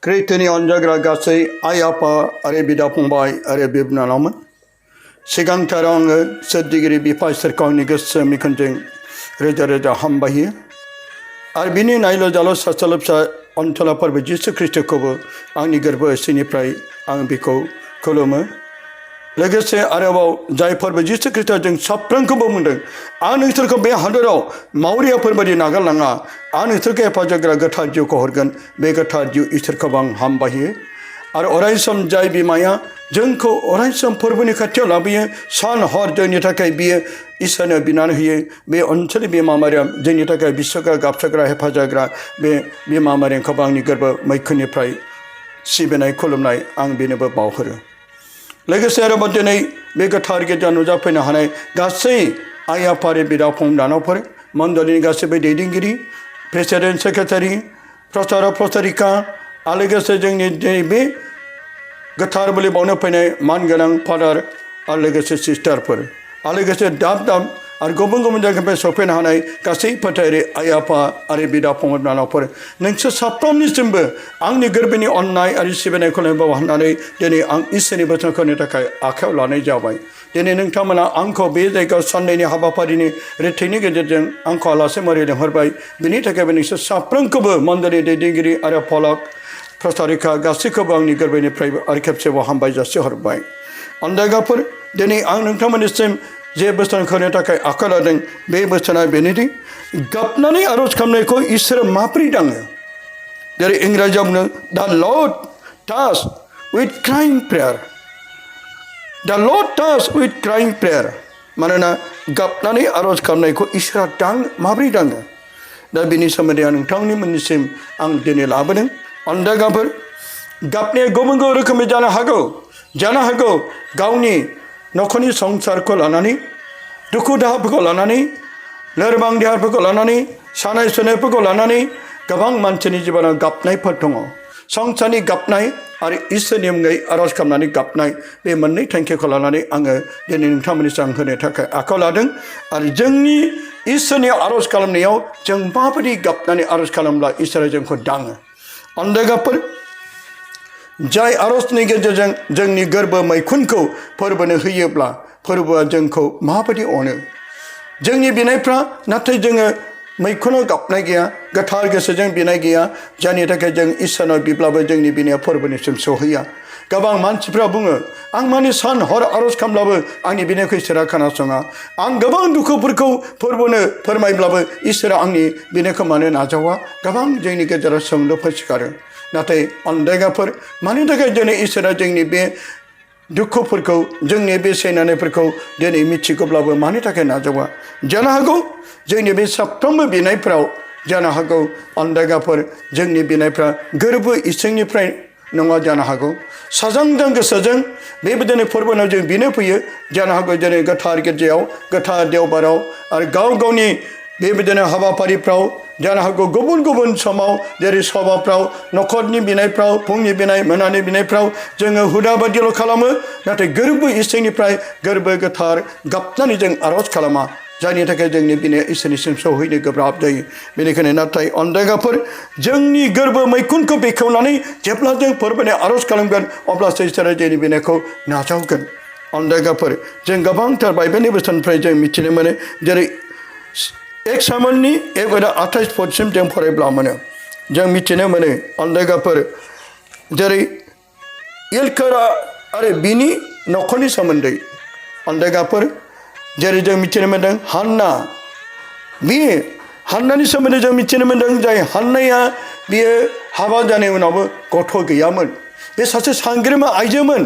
Kreitini onjagra gasai ayapa are bida pumbai are bibna naman. Sigang tarang sedigri bipai serkang nigas mikanjeng reja reja hambahi. Arbini nailo jalo sasalapsa ontola parbe Jesu Kristo kobo angni gerbo siniprai ang biko koloma. लोगोसे आरोबाव जायफोरबो जिसु ख्रीष्टजों साफ्रोमखौबो बुंदों आं नोंसोरखौ बे हादराव मावरियाफोरबायदि नागारलाङा आं नोंसोरखौ हेफाजाब होग्रा गोथार जिउखौ हरगोन बे गोथार जिउ इसोरखौ आं हामबायो आरो अरायसम जाय बिमाया जोंखौ अरायसम फोरबोनि खाथियाव लाबोयो सान हर जोंनि थाखाय बियो इसोरनो बिनानै होयो बे ओनसोलनि बिमा मारियाम जोंनि थाखाय बिसोरखौ गाबसग्रा हेफाजाब होग्रा बे बिमा मारियामखौ आंनि गोरबो मैखुननिफ्राय सिबिनाय खुलुमनाय आं बेनोबो बावहरो लोगोसे आरोबाव दिनै बे गोथार गिर्जा नुजाफैनो हानाय गासै आइ आफारि बिदा फंबाय दानावफोर मण्डलिनि गासैबो दैदेनगिरि प्रेसिडेन्ट सेक्रेटारि प्रचार प्रचारिका आरो लोगोसे जोंनि दिनै बे गोथार बोलि बावनो फैनाय मानगोनां फादार आरो लोगोसे सिस्टारफोर आरो लोगोसे दाब दाब आरो गुबुन गुबुन जायगानिफ्राय सफैनो हानाय गासै फोथायरि आइ आफा आरो बिदा फंबाय बिनानावफोर नोंसोर साफ्रोमनिसिमबो आंनि गोरबोनि अननाय आरो सिबिनायखौ बावहरनानै दिनै आं इसोरनि बोसोनखौनि थाखाय आखायाव लानाय जाबाय दिनै नोंथांमोना आंखौ बे जायगायाव साननैनि हाबाफारिनि रेथैनि गेजेरजों आंखौ आलासि महरै लिंहरबाय बिनि थाखायबो नोंसोर साफ्रोमखौबो मण्डलनि दैदेनगिरि आरो फलक प्रचारिका गासैखौबो आंनि गोरबोनिफ्रायबो आरो खेबसेबाव हामबाय जासिहरबाय अनदायगाफोर दिनै आं नोंथांमोननिसिम जे बोसोनखौ थाखाय आखायाव लादों बे बोसोना बेनोदि गाबनानै आरज खालामनायखौ इसोरा माबोरै दाङो जेरै इंराजियाव बुङो दा लर्ड टाच उइथ क्राइं प्रेयार दा लर्ड टाच उइथ क्राइं प्रेयार मानोना गाबनानै आरज खालामनायखौ इसोरा माबोरै दाङो दा बेनि सोमोन्दै आं नोंथांनि मोननिसिम आं दिनै लाबोदों अनदायगाफोर गाबनाया गुबुन गुबुन रोखोमै जानो हागौ गावनि न'खरनि संसारखौ लानानै दुखु दाहाफोरखौ लानानै लोरबां देहाफोरखौ लानानै सानाय सुनायफोरखौ लानानै गोबां मानसिनि जिबनाव गाबनायफोर दङ संसारनि गाबनाय आरो इसोरनि मुङै आरज खालामनानै गाबनाय बे मोननै थांखिखौ लानानै आङो दिनै नोंथांमोननि सिगां होनो थाखाय आखायाव लादों आरो जोंनि इसोरनि आरज खालामनायाव जों माबायदि गाबनानै आरज खालामब्ला इसोरा जोंखौ दाङो अनदायगाफोर जाय आरजनि गेजेरजों जोंनि गोरबो मैखुनखौ फोरबोनो होयोब्ला फोरबोआ जोंखौ माबायदि अनो जोंनि बिनायफ्रा नाथाय जोङो मैखुनाव गाबनाय गैया गोथार गोसोजों बिनाय गैया जायनि थाखाय जों इसोरनाव बिब्लाबो जोंनि बिनाया फोरबोनिसिम सहैया गोबां मानसिफ्रा बुङो आं माने सान हर आरज खालामब्लाबो आंनि बिनायखौ इसोरा खोनासङा आं गोबां दुखुफोरखौ फोरबोनो फोरमायब्लाबो इसोरा आंनि बिनायखौ मानो नाजावा गोबां जोंनि गेजेराव सोंलुफोर सिखारो नाथाय अनदायगाफोर मानि थाखाय दिनै इसोरा जोंनि बे दुखुफोरखौ जोंनि बे सैनायफोरखौ दिनै मिथिगौब्लाबो मानि थाखाय नाजावा जानो हागौ जोंनि बे साफ्रोमबो बिनायफ्राव जानो हागौ अनदायगाफोर जोंनि बिनायफ्रा गोरबो इसिंनिफ्राय नङा जानो हागौ साजांजों गोसोजों बेबायदिनो फोरबोनाव जों बिनो फैयो जानो हागौ दिनै गोथार गिर्जायाव गोथार देवबाराव आरो गाव गावनि बेबायदिनो हाबाफारिफ्राव जानो हागौ गुबुन गुबुन समाव जेरै सभाफ्राव न'खरनि बिनायफ्राव फुंनि बिनाय मोनानि बिनायफ्राव जोङो हुदा बादिल' खालामो नाथाय गोरबो इसिंनिफ्राय गोरबो गोथार गाबनानै जों आरज खालामा जायनि थाखाय जोंनि बिनाया इसोरनिसिम सहैनो गोब्राब जायो बेनिखायनो नाथाय अनदायगाफोर जोंनि गोरबो मैखुनखौ बेखेवनानै जेब्ला जों फोरबोनि आरज खालामगोन अब्लासो इसोरा जोंनि बिनायखौ नाजावगोन अनदायगाफोर जों गोबांथार बाइबेलनि बोसोननिफ्राय जों मिथिनो मोनो जेरै 1 सामुएलनि 1:28 पदसिम जों फरायब्ला मोनो जों मिथिनो मोनो अनदायगाफोर जेरै इलकारा आरो बिनि न'खरनि सोमोन्दै अनदायगाफोर जेरै जों मिथिनो मोन्दों हान्नानि सोमोन्दै जों मिथिनो मोन्दों जाय हान्नाया बियो हाबा जानाय उनावबो गथ' गैयामोन बे सासे सांग्रिमा आइजोमोन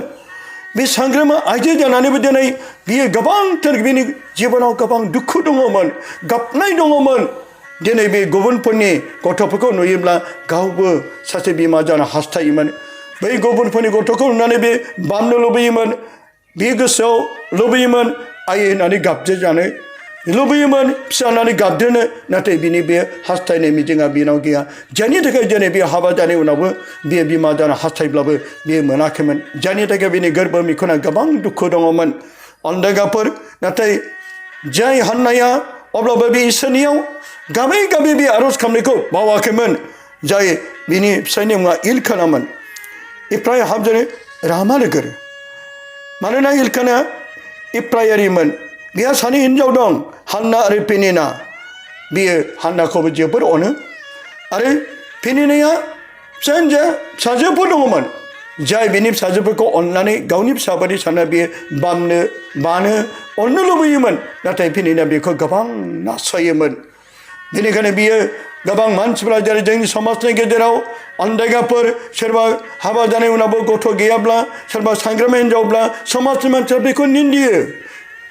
बे सांग्रिमा आइजो जानानैबो दिनै बियो गोबांथार बिनि जिबनाव गोबां दुखु दङमोन गाबनाय दङमोन दिनै बे गुबुनफोरनि गथ'फोरखौ नुयोब्ला गावबो सासे बिमा जानो हास्थायोमोन बै गुबुनफोरनि गथ'खौ नुनानै बे बामनो लुबैयोमोन बे गोसोआव लुबैयोमोन आइ होननानै गाबजो जानो लुबैयोमोन फिसा होननानै गाबद्रोनो नाथाय बिनि बे हास्थायनाय मिजिङा बिनाव गैया जायनि थाखाय दिनै बे हाबा जानाय उनावबो बे बिमा जानो हास्थायब्लाबो बियो मोनाखैमोन जायनि थाखाय बिनि गोरबो बिखुना गोबां दुखु दङमोन अनदायगाफोर नाथाय जाय हान्नाया अब्लाबो बे इसोरनियाव गाबै गाबै बे आरज खालामनायखौ बावाखैमोन जाय बिनि फिसायनि मुङा इलखानामोन इफ्राय हाबजों रामा लोगो मानोना इलखाना इफ्रायारिमोन बिहा सानै हिन्जाव दं हान्ना आरो पेनिना बियो हान्नाखौबो जोबोर अनो आरो पेनिनाया फिसाजोफोर दङमोन जाय बिनि फिसाजोफोरखौ अननानै गावनि फिसाबादि सानना बियो बानो अननो लुबैयोमोन नाथाय पेनिना बेखौ गोबां नासयोमोन बेनिखायनो बियो गोबां मानसिफोरा जेरै जोंनि समाजनि गेजेराव अनदायगाफोर सोरबा हाबा जानाय उनावबो गथ' गैयाब्ला सोरबा सांग्रामा हिन्जावब्ला समाजनि मानसिया बेखौ निन्दियो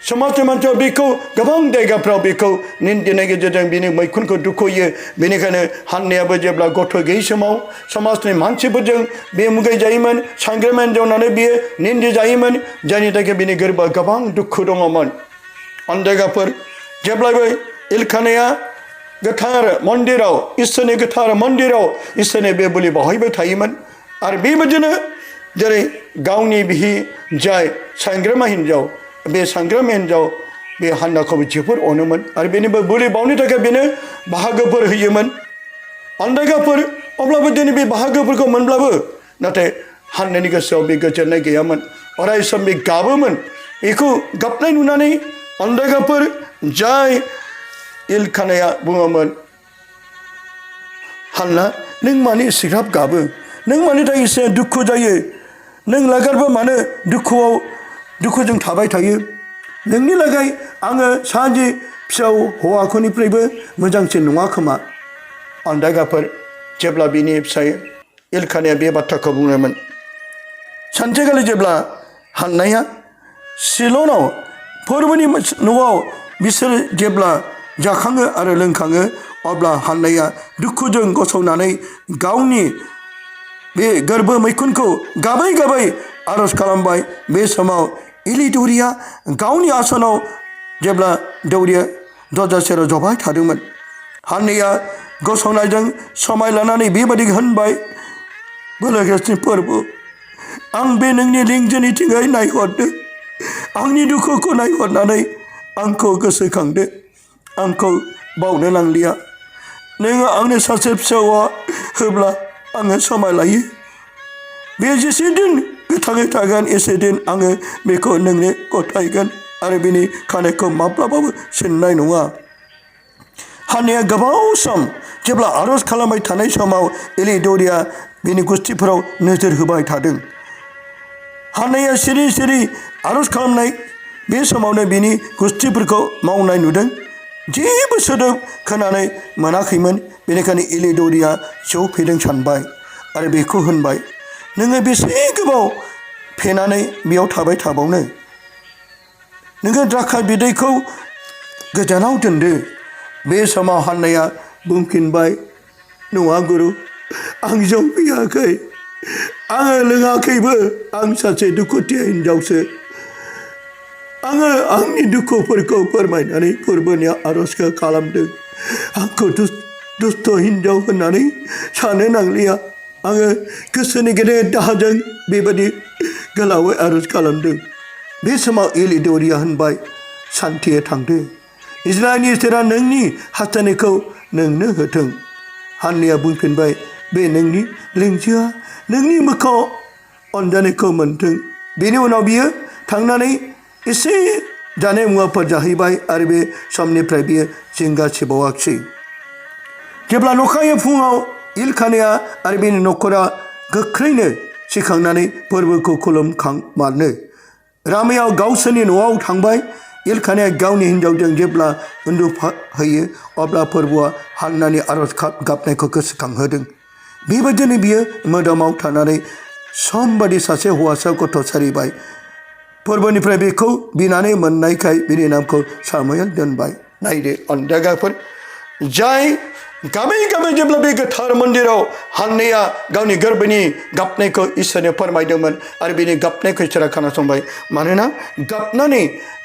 समाजनि मानसिया बेखौ गोबां जायगाफ्राव बेखौ निन्दिनायनि गेजेरजों बिनि मैखुनखौ दुखुयो बेनिखायनो हान्नायाबो जेब्ला गथ' गैयै समाव समाजनि मानसिफोरजों बे मुगै जायोमोन सांग्रामा हिन्जाव होननानै बियो निन्दि जायोमोन जायनि थाखाय बिनि गोरबोआव गोबां दुखु दङमोन अनदायगाफोर जेब्लाबो इलखानाया गोथार मन्दिराव इसोरनि गोथार मन्दिराव इसोरनि बे बोलि बावहैबाय थायोमोन आरो बेबायदिनो जेरै गावनि बिहि जाय सांग्रामा हिन्जाव बे सांग्रामा हिन्जाव बे हान्नाखौबो जोबोर अनोमोन आरो बेनिबो बोलि बावनो थाखाय बेनो बाहागोफोर होयोमोन अनदायगाफोर अब्लाबो दिनै बे बाहागोफोरखौ मोनब्लाबो नाथाय हान्नानि गोसोआव बे गोजोननाय गैयामोन अराय सम बे गाबोमोन बेखौ गाबनाय नुनानै अनदायगाफोर जाय इलखानाया बुङोमोन हान्ना नों मानो एसेग्राब गाबो नों मानि थाखाय एसे दुखु जायो नों लागारबो मानो दुखुजों थाबाय थायो नोंनि लागै आङो सानजि फिसौ हौवाखौनिफ्रायबो मोजांसिन नङा खोमा अनदायगाफोर जेब्ला बिनि फिसाय इलखानाया बे बाथ्राखौ बुङोमोन सानसेखालि जेब्ला हान्नाया सिलनाव फोरबोनि न'आव बिसोर जेब्ला जाखाङो आरो लोंखाङो अब्ला हान्नाया दुखुजों गसंनानै गावनि बे गोरबो मैखुनखौ गाबै गाबै आरज खालामबाय बे समाव एलि दौरिया गावनि आसनाव जेब्ला दौरिया दरजा सेराव जबाय थादोंमोन हान्नाया गसंनायजों समाय लानानै बेबायदि होनबाय बोलोगोरानि फोरबो आं बे नोंनि लिंजोनिथिङै नायहरदो आंनि दुखुखौ नायहरनानै आंखौ गोसोखांदो आंखौ बावनो नांलिया नोङो आंनो सासे फिसौआ होब्ला आङो समाय लायो बे जेसे दिन गोथाङै थागोन एसे दिन आङो बेखौ नोंनो गथायगोन आरो बिनि खानायखौ माब्लाबाबो सिननाय नङा हान्नाया गोबाव सम जेब्ला आरज खालामबाय थानाय समाव एलि दौरिया बिनि गुस्थिफोराव नोजोर होबाय थादों हान्नाया सिरि सिरि आरज खालामनाय बे समावनो बिनि गुस्थिफोरखौ मावनाय नुदों जेबो सोदोब खोनानाय मोनाखैमोन बेनिखायनो एलि दौरिया जौ फेदों सानबाय आरो बेखौ होनबाय नोङो बेसे गोबाव फेनानै बेयाव थाबाय थाबावनो नोङो द्राखा बिदैखौ गोजानाव दोनदो बे समाव हान्नाया बुंफिनबाय नङा गुरु आं जौ फेयाखै आङो लोङाखैबो आं सासे दुखुथिया हिन्जावसो आङो आंनि दुखुफोरखौ फोरमायनानै फोरबोनि आरजखौ खालामदों आंखौ दुस्थ हिन्जाव होननानै सानो नांलिया आङो गोसोनि गेदेर दाहाजों बेबायदि गोलावै आरज खालामदों बे समाव एलि दौरिया होनबाय सान्थियै थांदो इजराइलनि इसोरा नोंनि हास्थायनायखौ नोंनो होथों हान्नाया बुंफिनबाय बे नोंनि लिंजोआ नोंनि मोखाङाव अनजानायखौ मोन्थों बेनि उनाव बियो थांनानै एसे जानाय मुवाफोर जाहैबाय आरो बे समनिफ्राय बियो जिंगा सिबावाखिसै जेब्ला अखानायै फुङाव इलखानाया आरो बेनि न'खरा गोख्रैनो सिखांनानै फोरबोखौ खुलुमखांमारनो रामायाव गावसोरनि न'आव थांबाय इलखानाया गावनि हिन्जावजों जेब्ला उन्दुफाहैयो अब्ला फोरबोआ हान्नानि आरज गाबनायखौ गोसोखांहोदों बेबायदिनो बियो मोदोमाव थानानै समबादि सासे हौवासा गथ' सारिबाय फोरबोनिफ्राय बेखौ बिनानै मोननायखाय बिनि नामखौ सामुएल दोनबाय नायदो अनदायगाफोर जाय गाबै गाबै जेब्ला बे गोथार मन्दिराव हान्नाया गावनि गोरबोनि गाबनायखौ इसोरनो फोरमायदोंमोन आरो बिनि गाबनायखौ इसोरा खोनासंबाय मानोना गाबनानै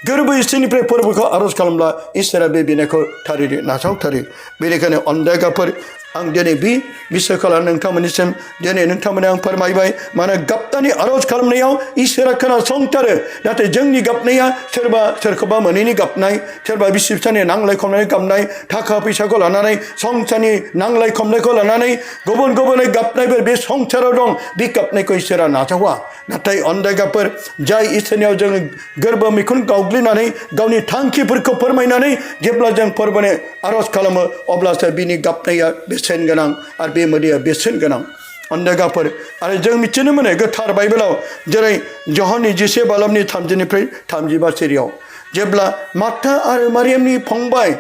गोरबो इसोरनिफ्राय फोरबोखौ आरज खालामब्ला इसोरा बे बिनायखौ थारैनो नाजावथारो बेनिखायनो अनदायगाफोर आं दिनै बे बिसयखौ नोंथांमोननिसिम दिनै नोंथांमोननो आं फोरमायबाय माने गाबनानै आर'ज खालामनायाव इसोरा खोनासंथारो नाथाय जोंनि गाबनाया सोरबा सोरखौबा मोनैनि गाबनाय सोरबा बिसि फिसानि नांलाय खमलायनि गाबनाय थाखा फैसाखौ लानानै संसारनि नांलाय खमलायखौ लानानै गुबुन गुबुनै गाबनायफोर बे संसाराव दं बे गाबनायखौ इसोरा नाजावा नाथाय अनदायगाफोर जाय इसोरनियाव जोङो गोरबो मैखुन गावग्लिनानै गावनि थांखिफोरखौ फोरमायनानै जेब्ला जों फोरमायनो आर'ज खालामो अब्लासो बिनि गाबनाया बेसेन गोनां आरो बे मोदैया बेसेन गोनां अनदायगाफोर आरो जों मिथिनो मोनो गोथार बाइबेलाव जेरै जहननि 11 बालामनि 30निफ्राय 35 सिरियाव जेब्ला मार्था आरो मारियामनि फंबाय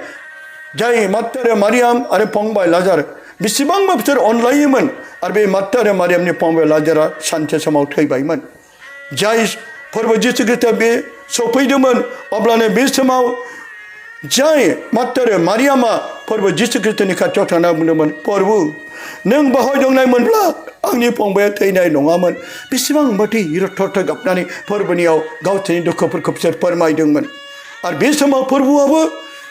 जाय मार्था आरो मारियाम आरो फंबाय लाजार बेसेबांबा बिसोर अनलायोमोन आरो बे मार्था आरो मारियामनि फंबाय लाजारा सानसे समाव थैबायमोन जाय फोरबो जिसु ख्रीष्टआ बे सफैदोंमोन अब्लानो बे समाव जाय मार्था आरो मारियामा फोरबो जिसु ख्रीष्टनि खाथियाव थाना बुंदोंमोन प्रभु नों बाहाय दंनायमोनब्ला आंनि फंबाया थैनाय नङामोन बेसेबांबा रथ' गाबनानै फोरबोनियाव गावसोरनि दुखुफोरखौ बिसोर फोरमायदोंमोन आरो बे समाव फोरबोआबो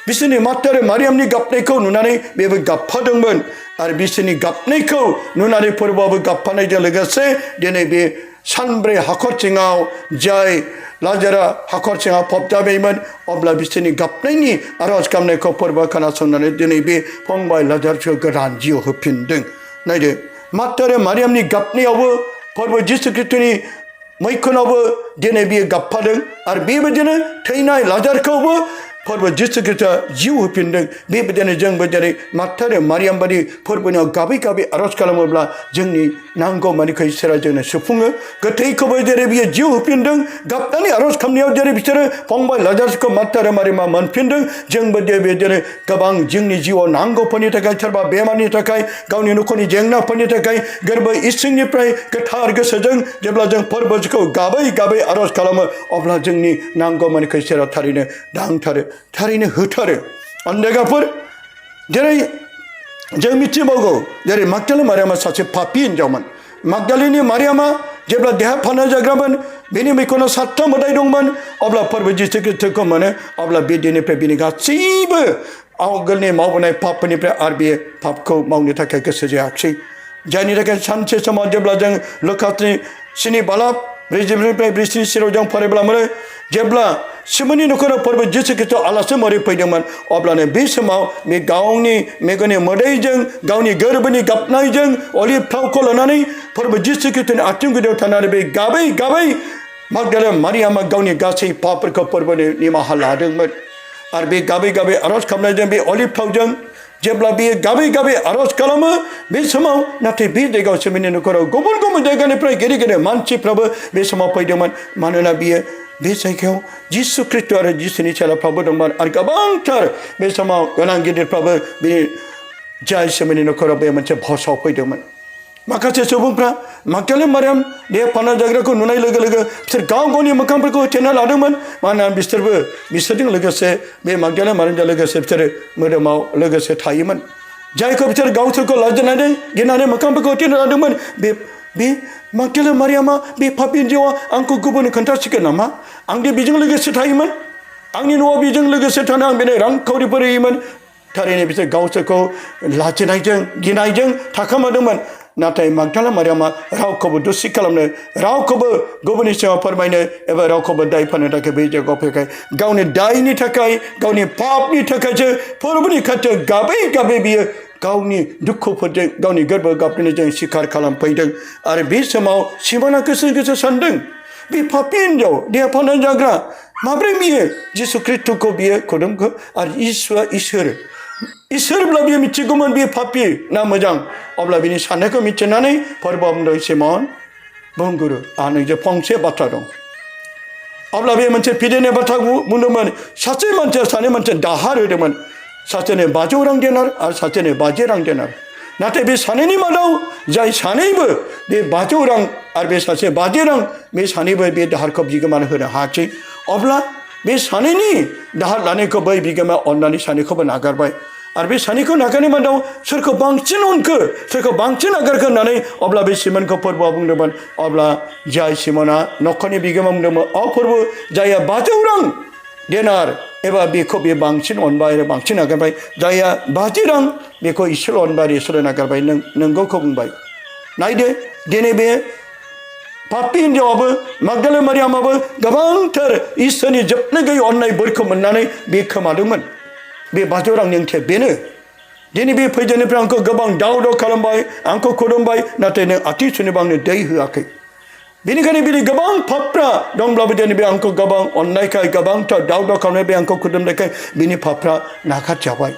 बिसोरनि मार्था आरो मारियामनि गाबनायखौ नुनानै बेबो गाबफादोंमोन आरो बिसोरनि गाबनायखौ नुनानै फोरबोआबो गाबफानायजों लोगोसे दिनै बे सानब्रै हाखर सिङाव जाय लाजारा हाखर सिङाव फबजाबायमोन अब्ला बिसोरनि गाबनायनि आर'ज गाबनायखौ फोरबो खोनासंनानै दिनै बे फंबाय लाजारखौ गोदान जिउ होफिनदों नायदो मार्था आरो मारियामनि गाबनायावबो फोरबो जिसु ख्रीष्टनि मैखुनावबो दिनै बियो गाबफादों आरो बेबायदिनो थैनाय लाजारखौबो फोरबो जिसु ख्रीष्टआ जिउ होफिनदों बेबायदिनो जोंबो जेरै मार्था आरो मारियाम बादि फोरबोनियाव गाबै गाबै आर'ज खालामोब्ला जोंनि नांगौ मानिखौ इसोरा जोंनो सुफुङो गोथैखौबो जेरै बियो जिउ होफिनदों गाबनानै आर'ज खालामनायाव जेरै बिसोरो फंबाय लाजारखौ मार्था आरो मारियामा मोनफिनदों जोंबो बेबायदिनो गोबां जोंनि जिउआव नांगौफोरनि थाखाय सोरबा बेमारनि थाखाय गावनि न'खरनि जेंनाफोरनि थाखाय गोरबो इसिंनिफ्राय गोथार गोसोजों जेब्ला जों फोरबोखौ गाबै गाबै आर'ज खालामो अब्ला जोंनि नांगौ मानिखौ इसोरा थारैनो दांथारो थारैनो होथारो अनदायगाफोर जेरै जों मिथिबावगौ जेरै मागदालिनी मारियामा सासे पापी हिन्जावमोन मागदालिनी मारियामा जेब्ला देहा फानना जाग्रामोन बेनि मैखुनाव 7था मोदाय दंमोन अब्ला फोरबो जिसु ख्रीष्टखौ मोनो अब्ला बे दिननिफ्राय बिनि गासैबो आवगोलनि मावबोनाय पापफोरनिफ्राय आरो बे पापखौ मावनो थाखाय गोसो जायाखिसै जायनि थाखाय सानसे समाव जेब्ला जों लुकासनि 7 बालाब 40निफ्राय 40 सिरियाव जों फरायब्ला मोनो जेब्ला सिमोननि न'खराव फोरबो जिसु ख्रीष्ट आलासि महरै फैदोंमोन अब्लानो बे समाव बे गावनि मेगननि मोदैजों गावनि गोरबोनि गाबनायजों अलिभ थावखौ लानानै फोरबो जिसु ख्रीष्टनि आथिं गुदियाव थानानै बे गाबै गाबै मागदालिनी मारियामा गावनि गासै पापफोरखौ फोरबोनि निमाहा लादोंमोन आरो बे गाबै गाबै आर'ज खालामनायजों बे अलिभ थावजों जेब्ला बियो गाबै गाबै आर'ज खालामो बे समाव नाथाय बे जायगायाव सिमोननि न'खराव गुबुन गुबुन जायगानिफ्राय गिदिर गिदिर मानसिफ्राबो बे समाव फैदोंमोन मानोना बियो बे जायगायाव जिसु ख्रीष्ट आरो जिसुनि चेलाफ्राबो दंमोन आरो गोबांथार बे समाव गोनां गिदिरफ्राबो बे जाय सिमोननि न'खराव बे मोनसे भसाव फैदोंमन माखासे सुबुंफ्रा मागदालिनी मारियाम देहा फानना जाग्राखौ नुनाय लोगो लोगो बिसोर गाव गावनि मोखांफोरखौ होथेना लादोंमोन मानोना बिसोरजों लोगोसे बे मागदालिनी मारियामजों लोगोसे बिसोरो मोदोमाव लोगोसे थायोमोन जायखौ बिसोर गावसोरखौ लाजिनानै गिनानै मोखांफोरखौ होथेना लादोंमोन बे मागदालिनी मारियामा बे पापी हिन्जावआ आंखौ गुबुननो खोन्थासिगोन नामा आंदि बेजों लोगोसे थायोमोन आंनि न'आव बेजों लोगोसे थानो आं बेनो रांखावरिफोर होयोमोन थारैनो बिसोर गावसोरखौ लाजिनायजों गिनायजों थाखोमादोंमोन नाथाय मागदालिनी मारियामा रावखौबो दुसि खालामनो रावखौबो गुबुननि सिगाङाव फोरमायनो एबा रावखौबो दाय फानो थाखाय बे जायगायाव फैखाय गावनि दायनि थाखाय गावनि पापनि थाखायसो फोरबोनि खाथियाव गाबै गाबै बियो गावनि दुखुफोरजों गावनि गोरबो गाबनायजों सिखार खालामफैदों आरो बे समाव सिमोना गोसो सानदों बे पापी हिन्जाव देहा फानना जाग्रा माब्रै बियो जिसु ख्रीष्टखौ बियो खुदुमखौ आरो इसुआ इसोरब्ला बियो मिथिगौमोन बियो पापी ना मोजां अब्ला बिनि साननायखौ मिथिनानै फोरबोआ बुंदों सिमोन बुंगुरु आंहा नोंजों फंसे बाथ्रा दं अब्ला बे मोनसे फिदेरनाय बाथ्रा बुंदोंमोन सासे मानसिया सानै मानसिया दाहार होदोंमोन सासेनो 500 रां देनार आरो सासेनो 50 रां देनार नाथाय बे सानैनि मादाव जाय सानैबो बे 500 रां आरो बे सासे 50 रां बे सानैबो बे दाहारखौ बिगोमानो होनो हायाखै अब्ला बे सानैनि दाहार लानायखौ बै बिगोमाया अननानै सानैखौबो नागारबाय आरो बे सानैखौ नागारनायनि मादाव सोरखौ बांसिन अनखो सोरखौ बांसिन नागारखो होननानै अब्ला बे सिमोनखौ फोरबोआ बुंदोंमोन अब्ला जाय सिमोना न'खरनि बिगोमा बुंदोंमोन फोरबो जायहा 500 रां देनार एबा बेखौ बे बांसिन अनबाय आरो बांसिन नागारबाय जायहा 50 रां बेखौ इसेल' अनबाय आरो इसेल' नागारबाय नोंगौखौ बुंबाय नायदो दिनै बे पापि हिन्जावाबो मागदाले मारियामाबो गोबांथार इसोरनि जोबनो गैयै अननाय बोरखौ मोननानै बे खोमादोंमोन बे 50 रांनि ओंथिया बेनो दिनै बे फैजेननिफ्राय आंखौ गोबां दाव खालामबाय आंखौ खुदुमबाय नाथाय नों आथिं सुनोबो आंनो दै होआखै बेनिखायनो बिनि गोबां पापफ्रा दंब्लाबो दिनै बे आंखौ गोबां अननायखाय गोबांथार दाव खालामनाय बे आंखौ खुदुमनायखाय बिनि पापफ्रा नागारजाबाय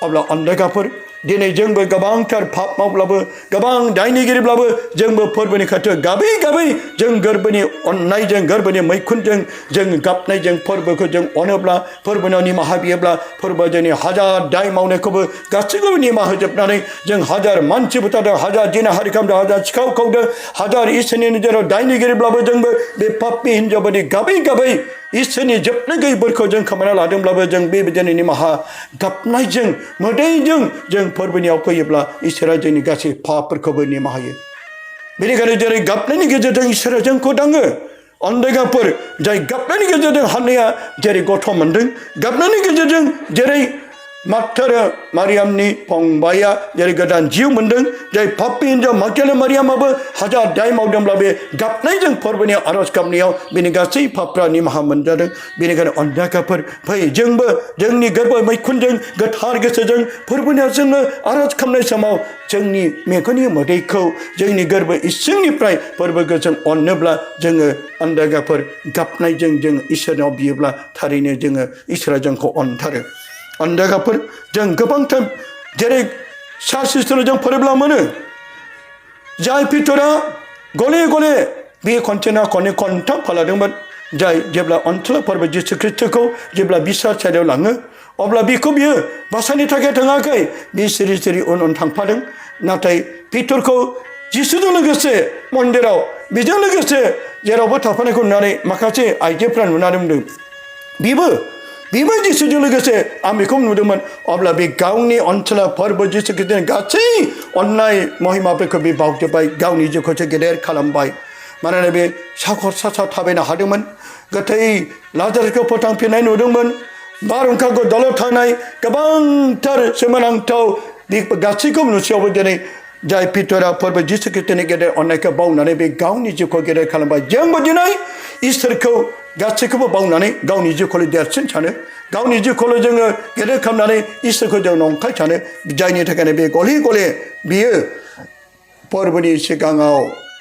अब्ला अननायगाफोर दिनै जोंबो गोबांथार पाप मावब्लाबो गोबां दायनिगिरिब्लाबो जोंबो फोरबोनि खाथियाव गाबै गाबै जों गोरबोनि अननायजों गोरबोनि मैखुनजों जों गाबनायजों फोरबोखौ जों अनोब्ला फोरबोनाव निमाहा बियोब्ला फोरबो जोंनि हाजार दाय मावनायखौबो गासैखौबो निमाहा होजोबनानै जों हाजार मानसि बुथारदों हाजार जिनाहारि खालामदों हाजार सिखाव खावदों हाजार इसोरनि नोजोराव दायनिगिरिब्लाबो जोंबो बे पापि हिन्जावबादि गाबै गाबै इसोरनि जोबनो गैयै बोरखौ जों खोमाना लादोंब्लाबो जों बेबायदिनो निमाहा गाबनायजों मोदैजों जों फोरबोनियाव फैयोब्ला इसोरा जोंनि गासै पापफोरखौबो निमाहा होयो बेनिखायनो जेरै गाबनायनि गेजेरजों इसोरा जोंखौ दाङो अनदायगाफोर जाय गाबनायनि गेजेरजों हान्नाया जेरै गथ' मोनदों गाबनायनि गेजेरजों जेरै मारियामनि फंबाया जेरै गोदान जिउ मोनदों जाय पापि हिन्जाव मागदाले मारियामाबो हाजार दाय मावदोंब्ला बे गाबनायजों फोरबोनि आरज गाबनायाव बिनि गासै पापफ्रा निमाहा मोनजादों बेनिखायनो अनदायगाफोर फै जोंबो जोंनि गोरबो मैखुनजों गोथार गोसोजों फोरबोनियाव जोङो आरज खालामनाय समाव जोंनि मेगननि मोदैखौ जोंनि गोरबो इसिंनिफ्राय फोरबोखौ जों अननोब्ला जोङो अनदायगाफोर गाबनायजों जों इसोरनाव बियोब्ला थारैनो जोङो इसोरा जोंखौ अनथारो अनदायगाफोर जों गोबांथार जेरै सासिस्त्र जों फरायब्ला मोनो जाय पितरा गले गले बे खनसेना खननै खनथाम फालादोंमोन जाय जेब्ला अनसुला फोरबो जिसु ख्रिस्टखौ जेब्ला बिसारसालियाव लाङो अब्ला बेखौ बियो बासायनो थाखाय थाङाखै बे सिरि सिरि उन उन थांफादों नाथाय पितरखौ जिसुजों लोगोसे मन्दिराव बेजों लोगोसे जेरावबो थाफानायखौ नुनानै माखासे आइजोफ्रा नुनानै बुंदों बिबो जिसुजों लोगोसे आं बेखौ नुदोंमोन अब्ला बे गावनि अनसुला फोरबो जिसु ख्रिस्टनि गासै अननाय महिमाफोरखौ बे बावजोब्बाय गावनि जिउखौसो गेदेर खालामबाय मानोना बे साखर सासा थाबायनो हादोंमोन गोथै लाजारखौ फोथांफिननाय नुदोंमोन बारहुंखाखौ दलद थानाय गोबांथार सोमोनांथाव बे गासैखौ नुसेयावबो दिनै जाय पितरा फोरबो जिसु ख्रिस्टनि गेदेर अननायखौ बावनानै बे गावनि जिउखौ गेदेर खालामबाय जोंबो दिनै इसोरखौ गासैखौबो बावनानै गावनि जिउखौल' देरसिन सानो गावनि जिउखौल' जोङो गेदेर खालामनानै इसोरखौ जों नंखाय सानो जायनि थाखायनो बे गले गले बियो फोरबोनि सिगाङाव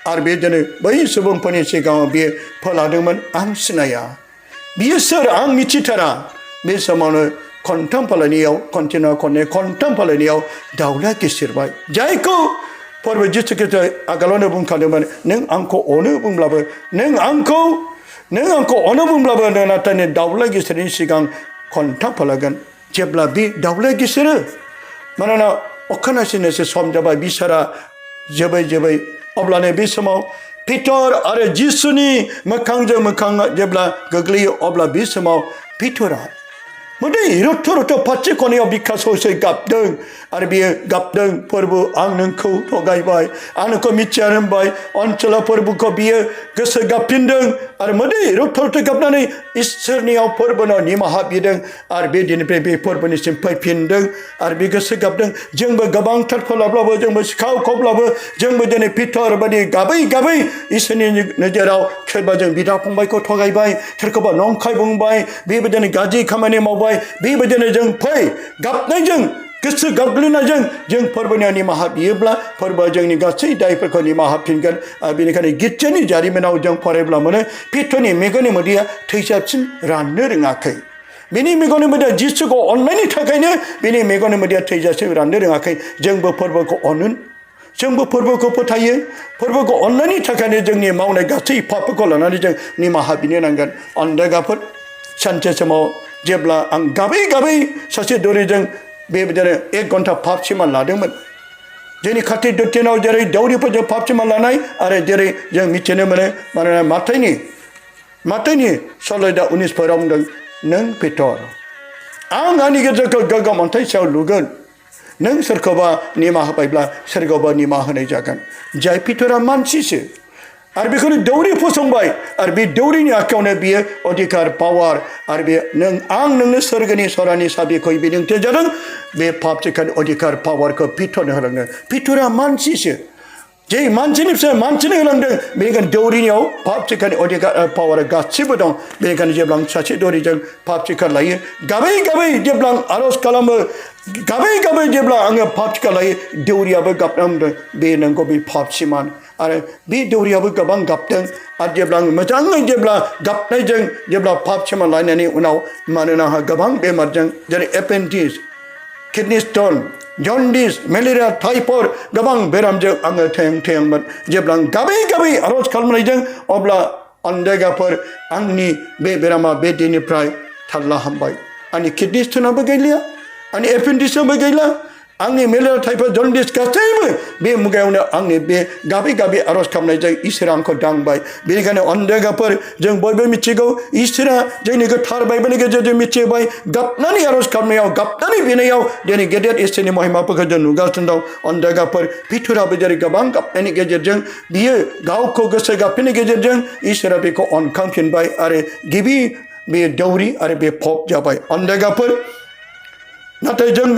आरो बे दिनै बै सुबुंफोरनि सिगाङाव बियो फोलादोंमोन आं सिनाया बियो सोर आं मिथिथारा बे समावनो खनथाम फालायनायाव खनसेना खननै खनथाम फालायनायाव दाउला गिसिरबाय जायखौ फोरबो जिसु ख्रिस्ट आगोलावनो बुंखादोंमोन नों आंखौ अनो बुंब्लाबो नों आंखौ अनो बुंब्लाबो नाथाय दाउला गिसिरनि सिगां खनथाम फालागोन जेब्ला बे दाउला गिसिरो मानोना अखानायसेनोसो सम जाबाय बिसारा जोबै अब्लानो बे समाव पितर आरो जिसुनि मोखांजों मोखां जेब्ला गोग्लैयो अब्ला बे समाव पितरा मोदै रथ' रथ' फारसे खनायाव बिखा सौसै गाबदों आरो बियो गाबदों फोरबो आं नोंखौ थगायबाय आं नोंखौ मिथिया होनबाय अनसुला फोरबोखौ बियो गोसो गाबफिनदों आरो मोदै रथ' रथ' गाबनानै इसोरनियाव फोरबोनाव निमाहा बिदों आरो बे दिननिफ्राय बे फोरबोनिसिम फैफिनदों आरो बे गोसो गाबदों जोंबो गोबांथार फोलाब्लाबो जोंबो सिखाव खावब्लाबो जोंबो दिनै पितर बायदि गाबै गाबै इसोरनि नोजोराव सोरबा जों बिदा फंबायखौ थगायबाय सोरखौबा नंखाय बुंबाय बेबायदिनो गाज्रि खामानि मावबाय बेबायदिनो जों फै गाबनायजों गोसो गाग्लिनायजों जों फोरबोनियाव निमाहा बियोब्ला फोरबोआ जोंनि गासै दायफोरखौ निमाहा फिनगोन आरो बेनिखायनो गिर्जानि जारिमिनाव जों फरायब्ला मोनो पितरनि मेगननि मोदैया थैजाबसिम राननो रोङाखै बिनि मेगननि मोदैया जिसुखौ अननायनि थाखायनो बिनि मेगननि मोदैया थैजासिम राननो रोङाखै जोंबो फोरबोखौ अनो जोंबो फोरबोखौ फोथायो फोरबोखौ अननायनि थाखायनो जोंनि मावनाय गासै पापफोरखौ लानानै जों निमाहा बिनो नांगोन अनदायगाफोर सानसे समाव जेब्ला आं गाबै गाबै सासे दौरिजों बेबायदिनो 1 घन्टा पाप सिमा लादोंमोन जोंनि खाथि दुथिनाव जेरै दौरिफोरजों पाप सिमा लानाय आरो जेरै जों मिथिनो मोनो मानोना माथाइनि 16:19 बुंदों नों पितर आं आंनि गिर्जाखौ गोग्गोम अन्थाइ सायाव लुगोन नों सोरखौबा निमाहा होबायब्ला सोरखौबा निमाहा होनाय जागोन जाय पितरा मानसिसो आरो बेखौनो दौरि फसंबाय आरो बे दौरिनि आखायावनो बियो अधिकार पावार आरो बे आं नोंनो सोरगोनि सरानि साबिखौ बिदिन्थि जादों बे पाप सिखानि अधिकार पावारखौ पिटरनो होलांदों पिटरा मानसिसो जे मानसिनिफ्राय मानसिनो होलांदों बेनिखायनो दौरिनियाव पाप सिखानि अधिकार पावारा गासिबो दं बेनिखायनो जेब्ला आं सासे दौरिजों पाप सिखा लायो गाबै गाबै जेब्ला आं आर'ज खालामो गाबै गाबै जेब्ला आङो पाप सिखा लायो दौरियाबो गाबनांदों बे नंगौ बे पाप सिमान आरो बे दौरियाबो गोबां गाबदों आरो जेब्ला आं मोजाङै जेब्ला गाबनायजों जेब्ला पाप सिमान लायनायनि उनाव मानोना आंहा गोबां बेमारजों जेरै appendix kidney stone jaundice malaria typhoid गोबां बेरामजों आङो थैयांमोन जेब्ला आं गाबै गाबै आर'ज खालामनायजों अब्ला आन्दायगाफोर आंनि बे बेरामा बे दिननिफ्राय थारला हामबाय आंनि किडनी स्टोनाबो गैलिया आंनि एपेन्डिक्सआबो गैला आंनि मेलेरिया टाइफयड जन्डिस गासैबो बे मुगायावनो आंनि बे गाबै गाबै आर'ज खालामनायजों इसोरा आंखौ दांबाय बेनिखायनो अन्देगाफोर जों बयबो मिथिगौ इसोरा जोंनि गोथार बाइबेलनि गेजेरजों मिथिबाय गाबनानै आर'ज खालामनायाव गाबनानै बिनायाव दिनै गेदेर इसोरनि महिमाफोरखौ जों नुगासिनो दं अन्देगाफोर पिटराबो जेरै गोबां गाबनायनि गेजेरजों बियो गावखौ गोसो गाबनायनि गेजेरजों इसोरा बेखौ अनखांफिनबाय आरो गिबि बे दौरि आरो बे पप जाबाय अन्देगाफोर नाथाय जों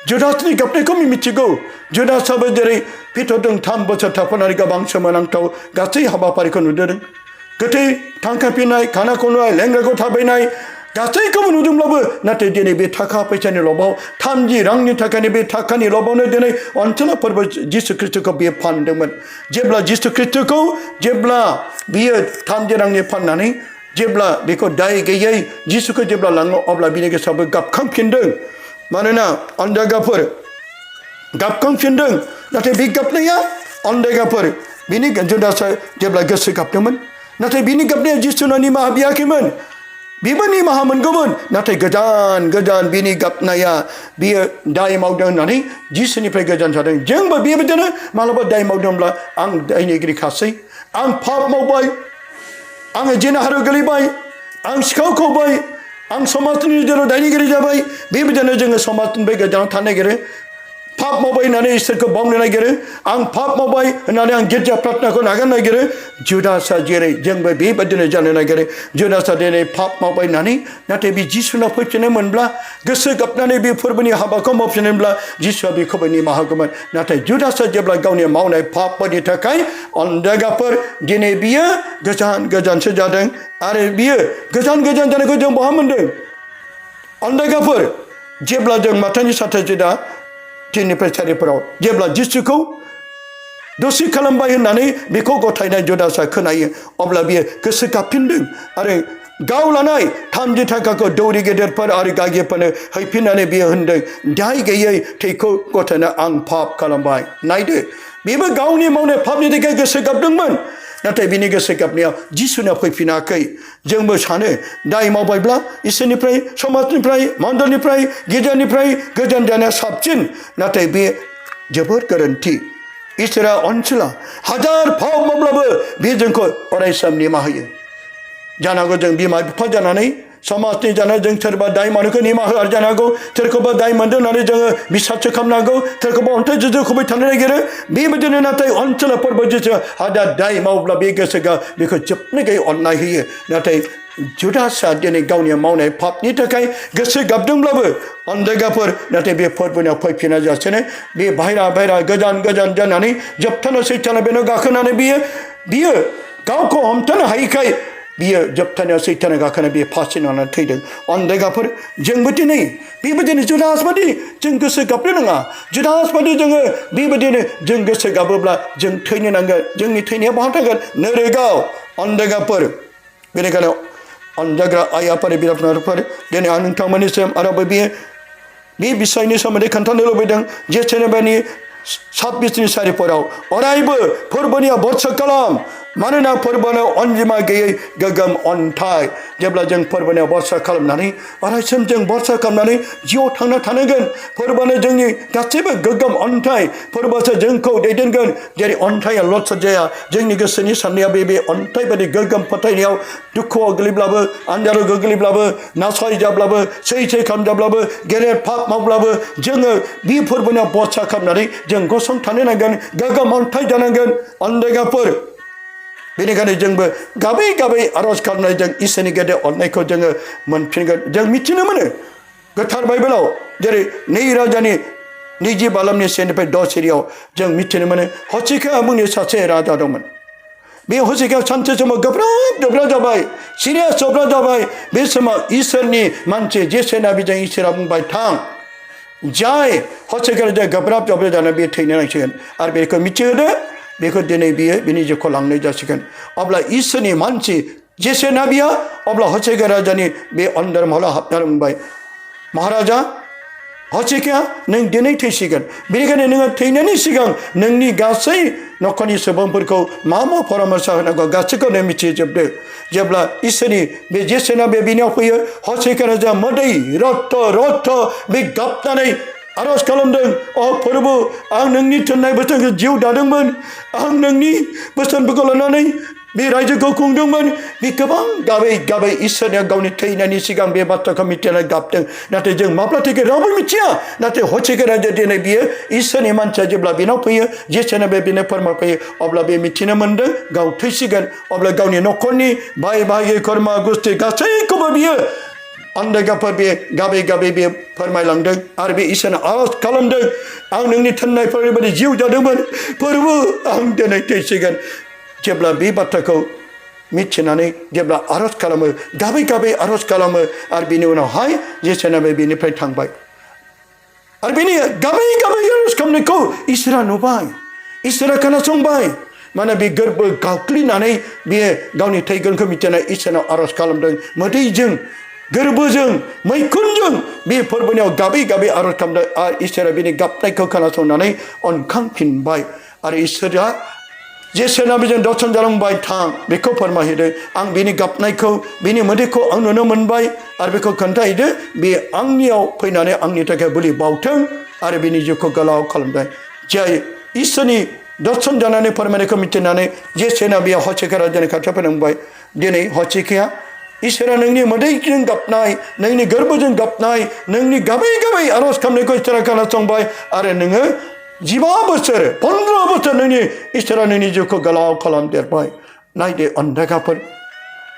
जुदासनि गाबनायखौ मिथिगौ जुदासाबो जेरै पिटरजों 3 बोसोर थाफानानै गोबां सोमोनांथाव गासै हाबाफारिखौ नुदों गोथै थांखांफिननाय खाना खननाय लेंग्राखौ थाबायनाय गासैखौबो नुदोंब्लाबो नाथाय दिनै बे थाखा फैसानि लबाव 30 रांनि थाखायनो बे थाखानि लबावनो दिनै अनसलाफोरबो जिसु ख्रिस्टखौ बियो फानदोंमोन जेब्ला जिसु ख्रिस्टखौ जेब्ला बियो 30 रांनि फाननानै जेब्ला बेखौ दाय गैयै जिसुखौ जेब्ला लाङो अब्ला बिनि गोसोआबो गाबखांफिनदों मानोना अन्दायगाफोर गाबखांफिनदों नाथाय बे गाबनाया अन्दायगाफोर बिनि जुदासा जेब्ला गोसो गाबदोंमोन नाथाय बिनि गाबनाया जिसुनाव निमाहा बियाखैमोन बेबो निमाहा मोनगौमोन नाथाय गोजान गोजान बिनि गाबनाया बियो दाय मावदों होननानै जिसुनिफ्राय गोजान जादों जोंबो बेबायदिनो मालाबा दाय मावदोंब्ला आं दायनिगिरि खासै आं पाप मावबाय आङो जिनाहाराव गोलैबाय आं सिखाव खावबाय आं समाजनि गेजेराव दायनिगिरि जाबाय बेबायदिनो जोङो समाजनिफ्राय गोजानाव थानो नागिरो पाप मावबाय होननानै इसोरखौ बावनो नागिरो आं पाप मावबाय होननानै आं गिर्जा प्रार्थनाखौ नागारनो नागिरो जुदासा जेरै जोंबो बेबायदिनो जानो नागिरो जुदासा दिनै पाप मावबाय होननानै नाथाय बे जिसुनाव फैफिननो मोनब्ला गोसो गाबनानै बे फोरबोनि हाबाखौ मावफिनोब्ला जिसुआ बेखौबो निमाहा होगौमोन नाथाय जुदासा जेब्ला गावनि मावनाय पापफोरनि थाखाय अन्दायगाफोर दिनै बियो गोजान गोजानसो जादों आरो बियो गोजान गोजान जानायखौ जों बहा मोनदों अन्दायगाफोर जेब्ला जों माथानि 3निफ्राय 4 जेब्ला जिसुखौ दसे खालामबाय होननानै बेखौ गथायनाय जुदासा खोनायो अब्ला बियो गोसो गाबफिनदों आरो गाव लानाय 30 थाखाखौ दौरि गेदेरफोर आरो गागिफोरनो हैफिननानै बियो होनदों दाय गैयै थैखौ गथायना आं पाप खालामबाय नायदो बेबो गावनि मावनाय पापनि थाखाय गोसो गाबदोंमोन नाथाय बिनि गोसो गाबनायाव जिसुना फैफिनाखै जोंबो सानो दाय मावबायब्ला इसोरनिफ्राय समाजनिफ्राय मण्डलनिफ्राय गिर्जानिफ्राय गोजान जानाया साबसिन नाथाय बे जोबोद गोरोन्थि इसोरा अनसुला हाजार पाप मावब्लाबो बे जोंखौ अरायसम निमाहा होयो जानांगौ जों बिमा बिफा जानानै समाजनि जानानै जों सोरबा दाय मावनायखौ निमाहा होआ जानो हागौ सोरखौबा दाय मोनदों होननानै जोङो बिसासो खालामनांगौ सोरखौबा अन्थाइ जुजुखौबो थानो नागिरो बेबायदिनो नाथाय अनसलाफोरबो जिसु हाजार दाय मावब्ला बे गोसोआ बेखौ जोबनो गैयै अननाय होयो नाथाय जुदासा दिनै गावनि मावनाय पापनि थाखाय गोसो गाबदोंब्लाबो अन्दायगाफोर नाथाय बे फोरबोनियाव फैफिना जासेनो बे बाहेरा गोजान गोजान जानानै जोबथानो सैताना बेनाव गाखोनानै बियो गावखौ हमथानो हायिखाय बियो जोबथानायाव सैताना गाखोना बे फासि नांनानै थैदों अन्दायगाफोर जोंबो दिनै बेबायदिनो जुदास बादि जों गोसो गाबनो नाङा जुदास बादि जोङो बेबायदिनो जों गोसो गाबोब्ला जों थैनो नांगोन जोंनि थैनाया बहा थांगोन नोरेगाव अन्दायगाफोर बेनिखायनो अनजाग्रा आइ आफानि बिराफोर दिनै आं नोंथांमोननिसिम आरोबो बे बिषयनि सोमोन्दै खोन्थानो लुबैदों जे जेनेबानि 26 अरायबो फोरबोनियाव बर्सा खालाम मानोना फोरबोनाव अनजिमा गैयै गोगोम अन्थाइ जेब्ला जों फोरबोनाव बर्सा खालामनानै अरायसम जों बर्सा खालामनानै जिउआव थांना थानांगोन फोरबोआनो जोंनि गासैबो गोगोम अन्थाइ फोरबोसो जोंखौ दैदेनगोन जेरै अन्थाइया लस जाया जोंनि गोसोनि साननाया बे अन्थाइ बायदि गोगोम फोथायनायाव दुखुआव गोग्लैब्लाबो आन्जाराव गोग्लैब्लाबो नासय जाब्लाबो सै खालामजाब्लाबो गेदेर पाप मावब्लाबो जोङो बे फोरबोनाव बर्सा खालामनानै जों गसंथानो नांगोन गोगोम अन्थाइ जानांगोन अन्दायगाफोर बेनिखायनो जोंबो गाबै गाबै आर'ज खालामनाय जों इसोरनि गेदेर अननायखौ जोङो मोनफिनगोन जों मिथिनो मोनो गोथार बाइबेलाव जेरै 2020 बालामनि सेनिफ्राय 10 सिरियाव जों मिथिनो मोनो हसिखा मुंनि सासे राजा दंमोन बे हसिखा सानसे समाव गोब्राब जाबाय सिरियास गोब्राब जाबाय बे समाव इसोरनि मानसि जेसेना बिजों इसोरा बुंबाय थां जाय हसिखा जे गोब्राब जानानै बे थैनो नांसिगोन आरो बेखौ मिथिहोदो बेखौ दिनै बियो बिनि जिउखौ लांनाय जासिगोन अब्ला इसोरनि मानसि जेसेना बिया अब्ला हसिखा राजानि बे अन्धर महलाव हाबनानै बुंबाय महाराजा हसिखा नों दिनै थैसिगोन बेनिखायनो नोङो थैनायनि सिगां नोंनि गासै नखरनि सुबुंफोरखौ मा परामर्श होनांगौ गासैखौनो मिथिजोबदो जेब्ला इसोरनि बे जेसेना बे बिनियाव फैयो हसिखा राजा मोदै रथ बे गाबनानै आर'ज खालामदों अ प्रभु आं नोंनि थिननाय बोसोनखौ जिउ दादोंमोन आं नोंनि बोसोनफोरखौ लानानै बे रायजोखौ खुंदोंमोन बे गोबां गाबै इसोरनिया गावनि थैनायनि सिगां बे बाथ्राखौ मिथिनानै गाबदों नाथाय जों माब्ला थैगोन रावबो मिथिया नाथाय हसिखा राजा दिनै बियो इसोरनि मानसिया जेब्ला बेनाव फैयो जेसेनो बे बेनो फोरमायफैयो अब्ला बे मिथिनो मोनदों गाव थैसिगोन अब्ला गावनि नखरनि भाइ बाहागि खुरमा गुस्थि गासैखौबो बियो अन्धगाफोर बे गाबै बे फोरमायलांदों आरो बे इसोरनो आर'ज खालामदों आं नोंनि थिननायफोर बायदि जिउ जादोंमोन प्रभु आं दिनै थैसिगोन जेब्ला बे बाथ्राखौ मिथिनानै जेब्ला आर'ज खालामो गाबै आर'ज खालामो आरो बिनि उनावहाय जेसेना बेनिफ्राय थांबाय आरो बिनि गाबै आर'ज खालामनायखौ इसोरा नुबाय इसोरा खोनासंबाय माने बे गोरबो गावख्लिनानै बियो गावनि थैगोनखौ मिथिनानै इसोरनाव आर'ज खालामदों मोदैजों गोरबोजों मैखुनजों बे फोरबोनियाव गाबै आर'ज खालामदों आरो इसोरा बिनि गाबनायखौ खोनासंनानै अनखांफिनबाय आरो इसोरा जेसेना बेजों दर्शन जालांबाय थां बेखौ फोरमायहैदो आं बिनि गाबनायखौ बिनि मोदैखौ आं नुनो मोनबाय आरो बेखौ खोन्थाहैदो बे आंनियाव फैनानै आंनि थाखाय बोलि बावथों आरो बिनि जिउखौ गोलाव खालामदों जाय इसोरनि दर्शन जानानै फोरमायनायखौ मिथिनानै जेसेना बेयाव हसिखा राजानि खाथियाव फैनांबाय दिनै हसिखाया इसोरा नोंनि मोदैजों गाबनाय नोंनि गोरबोजों गाबनाय नोंनि गाबै आर'ज खालामनायखौ इसोरा खोनासंबाय आरो नोङो 15 बोसोर 15 बोसोर नोंनि इसोरा नोंनि जिउखौ गोलाव खालामदेरबाय नायदो अन्धगाफोर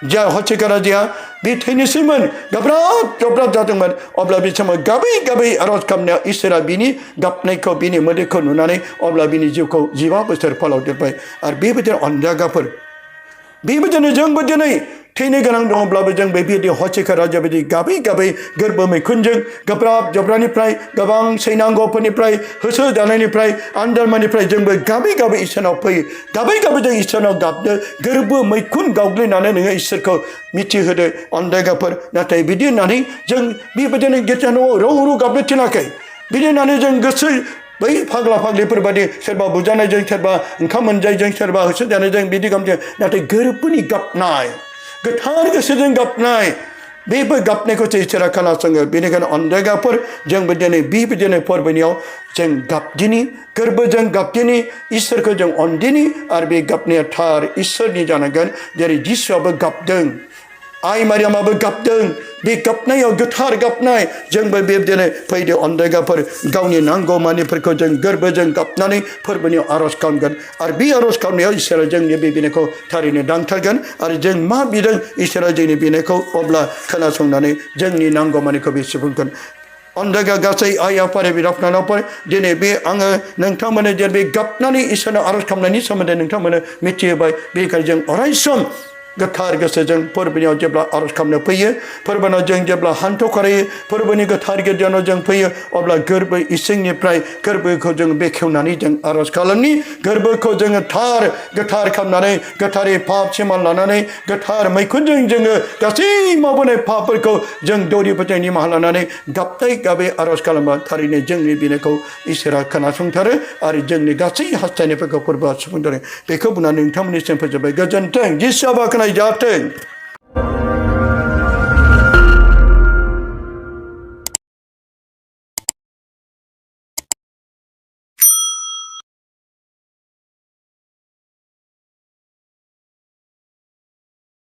जा हसिखा राजाया बे थैनोसैमोन गोब्राब जादोंमोन अब्ला बे समाव गाबै आर'ज खालामनायाव इसोरा बिनि गाबनायखौ बिनि मोदैखौ नुनानै अब्ला बिनि जिउखौ 15 बोसोर फोलावदेरबाय आरो बेबायदिनो अन्धगाफोर बेबायदिनो जोंबो दिनै थैनो गोनां दङब्लाबो जों बेबायदि हसिखा राजा बायदि गाबै गोरबो मैखुनजों गोब्राबनिफ्राय गोबां सैनांगौफोरनिफ्राय होसो जानायनिफ्राय आन्दारमानिफ्राय जोंबो गाबै इसोरनाव फैयो गाबै जों इसोरनाव गाबदो गोरबो मैखुन गावग्लिनानै नोङो इसोरखौ मिथिहोदो अन्धगाफोर नाथाय बिदि होननानै जों बेबायदिनो गिर्जान'आव रौ गाबनो थिनाखै बिदि होननानै जों गोसो बै फाग्लाफोर बायदि सोरबा बुजानायजों सोरबा ओंखाम मोनजायजों सोरबा होसो जानायजों बिदि गाबदों नाथाय गोरबोनि गाबनाय गोथार गोसोजों गाबनाय बेबो गाबनायखौसो इसोरा खोनासङो बेनिखायनो अन्धगाफोर जोंबो दिनै बेबायदिनो फोरबोनियाव जों गाबदिनि गोरबोजों गाबदिनि इसोरखौ जों अनदिनि आरो बे गाबनाया थार इसोरनि जानांगोन जेरै जिसुआबो गाबदों आइ मारियामाबो गाबदों बे गाबनायाव गोथार गाबनाय जोंबो बेबायदिनो फैदो अन्धगाफोर गावनि नांगौ मानिफोरखौ जों गोरबोजों गाबनानै फोरबोनियाव आर'ज खालामगोन आरो बे आर'ज खालामनायाव इसोरा जोंनि बे बिनायखौ थारैनो दांथारगोन आरो जों मा बिदों इसोरा जोंनि बिनायखौ अब्ला खोनासंनानै जोंनि नांगौ मानिखौ बे सुफुंगोन अन्धगा गासै आइ आफा बिदा फंबायफोर दिनै बे आङो नोंथांमोननो जे बे गाबनानै इसोरनाव आर'ज खालामनायनि सोमोन्दै नोंथांमोननो मिथिहोबाय बेखायनो जों अराय सम गोथार गोसोजों फोरबोनियाव जेब्ला आर'ज खालामनो फैयो फोरबोनाव जों जेब्ला हान्थु खरायो फोरबोनि गोथार गिर्जायाव जों फैयो अब्ला गोरबो इसिंनिफ्राय गोरबोखौ जों बेखेवनानै जों आर'ज खालामनि गोरबोखौ जोङो गोथार खालामनानै गोथारै पाप सिमान लानानै गोथार मैखुनजों जोङो गासै मावबोनाय पापफोरखौ जों दौरिफोरजों निमाहा लानानै गाबै आर'ज खालामबा थारैनो जोंनि बिनायखौ इसोरा खोनासंथारो आरो जोंनि गासै हास्थायनायफोरखौ फोरबोआ सुफुंथारो बेखौ बुंनानै नोंथांमोननिसिम फोजोबबाय गोजोन्थों जिसुआ बाख्नाय जाथों।